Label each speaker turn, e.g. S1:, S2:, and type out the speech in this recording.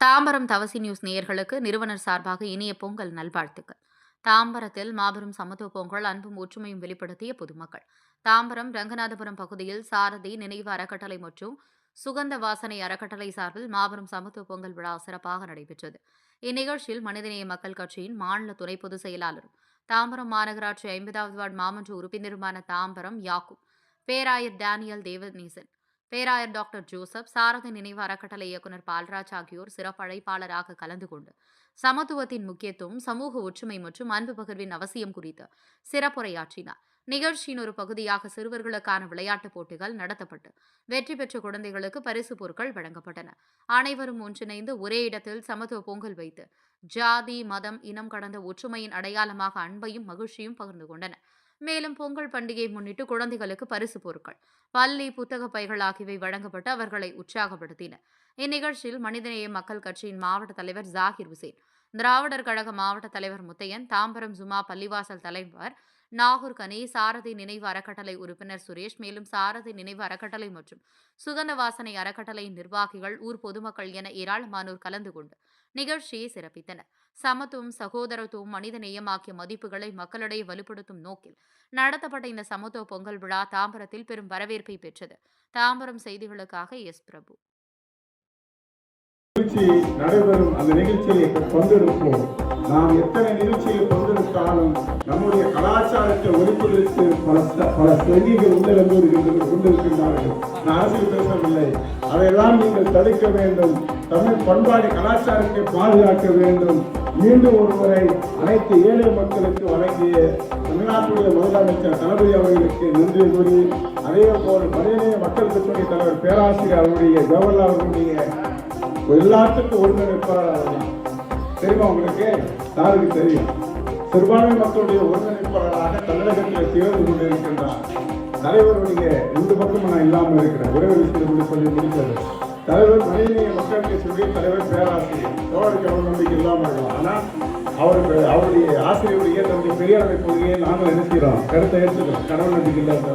S1: தாம்பரம் தவசி news நேயர்களுக்கு நிறுவனர் சார்பாக இனிய பொங்கல் நல்வாழ்த்துக்கள். தாம்பரத்தில் மாபெரும் சமத்துவ பொங்கல் அன்பும் ஒற்றுமையும் வெளிப்படுத்திய பொதுமக்கள். தாம்பரம் ரங்கநாதபுரம் பகுதியில் சாரதி நினைவு அறக்கட்டளை மற்றும் சுகந்த வாசனை அறக்கட்டளை சார்பில் மாபெரும் சமத்துவ பொங்கல் விழா சிறப்பாக நடைபெற்றது. இந்நிகழ்ச்சியில் மனிதநேய மக்கள் கட்சியின் மாநில துணை பொதுச் செயலாளரும் தாம்பரம் மாநகராட்சி 50வது வார்டு மாமன்ற உறுப்பினருமான தாம்பரம் யாக்கூப், பேராயர் டேனியல் தேவநேசன், பேராயர் டாக்டர் ஜோசப், சாரதி நினைவு அறக்கட்டளை இயக்குநர் பால்ராஜ் ஆகியோர் சிறப்பு அழைப்பாளராக கலந்து கொண்டு சமத்துவத்தின் முக்கியத்துவம், சமூக ஒற்றுமை மற்றும் அன்பு பகிர்வின் அவசியம் குறித்து சிறப்புரையாற்றினார். நிகழ்ச்சியின் ஒரு பகுதியாக சிறுவர்களுக்கான விளையாட்டுப் போட்டிகள் நடத்தப்பட்டு வெற்றி பெற்ற குழந்தைகளுக்கு பரிசு பொருட்கள் வழங்கப்பட்டன. அனைவரும் ஒன்றிணைந்து ஒரே இடத்தில் சமத்துவ பொங்கல் வைத்து ஜாதி, மதம், இனம் கடந்த ஒற்றுமையின் அடையாளமாக அன்பையும் மகிழ்ச்சியும் பகிர்ந்து கொண்டனர். மேலும் பொங்கல் பண்டிகையை முன்னிட்டு குழந்தைகளுக்கு பரிசு பொருட்கள், பள்ளி புத்தக பைகள் ஆகியவை வழங்கப்பட்டு அவர்களை உற்சாகப்படுத்தின. இந்நிகழ்ச்சியில் மனிதநேய மக்கள் கட்சியின் மாவட்ட தலைவர் ஜாகிர் உசேன், திராவிடர் கழக மாவட்ட தலைவர் முத்தையன், தாம்பரம் ஜுமா பள்ளிவாசல் தலைவர் நாகூர் கனி, சாரதி நினைவு அறக்கட்டளை உறுப்பினர் சுரேஷ், மேலும் சாரதி நினைவு அறக்கட்டளை மற்றும் சுகந்த வாசனை அறக்கட்டளையின் நிர்வாகிகள், ஊர் பொதுமக்கள் என ஏராளமானோர் கலந்து கொண்டு நிகழ்ச்சியை சிறப்பித்தனர். சமத்துவம், சகோதரத்துவம், மனித நேயம் ஆகிய மதிப்புகளை மக்களிடையே வலுப்படுத்தும் நோக்கில் நடத்தப்பட்ட இந்த சமத்துவ பொங்கல் விழா தாம்பரத்தில் பெரும் வரவேற்பை பெற்றது. தாம்பரம் செய்திகளுக்காக எஸ் பிரபு.
S2: நடைபெறும் அந்த நிகழ்ச்சியை பங்கெடுப்போம். நாம் எத்தனை நிகழ்ச்சியில் பங்கெடுத்தாலும் நம்முடைய கலாச்சாரத்தை ஒழிப்பதற்கு பல செய்திகள் கொண்டிருக்கின்றார்கள். நான் அரசியல் பேசவில்லை. அதையெல்லாம் நீங்கள் தடுக்க வேண்டும். தமிழ் பண்பாடு கலாச்சாரத்தை பாதுகாக்க வேண்டும். மீண்டும் ஒருமுறை அனைத்து ஏழை மக்களுக்கு வழங்கிய தமிழ்நாட்டுடைய முதலமைச்சர் தளபதி அவர்களுக்கு நன்றி கூறி, அதே போல் மனிதநேய மக்கள் கட்சியுடைய தலைவர் பேராசிரியர் அவருடைய ஜவஹர்லால் அவர்களுடைய எல்லாத்துக்கும் ஒருங்கிணைப்பாளர் தெரியுமா உங்களுக்கு? யாருக்கு தெரியும்? சிறுபான்மை மக்களுடைய ஒருங்கிணைப்பாளராக தமிழகத்தில் தேர்ந்து கொண்டிருக்கின்றார். தலைவருடைய ரெண்டு பக்கமும் நான் இல்லாமல் இருக்கிறேன். ஒரே ஒரு விஷயத்தை சொல்லி முடித்தது. தலைவர் மனிதநேய மக்கள் கட்சியுடைய தலைவர் பேராசிரியர் தோழருக்கு அவர் நம்பிக்கை இல்லாமல் இருக்கலாம். ஆனால் அவருடைய ஆசிரியருடைய தந்தை பெரியாரை கொள்கையை நாங்கள் நினைக்கிறோம், கருத்தை எடுத்துக்கிறோம். கடவுள் நம்பிக்கை இல்லாத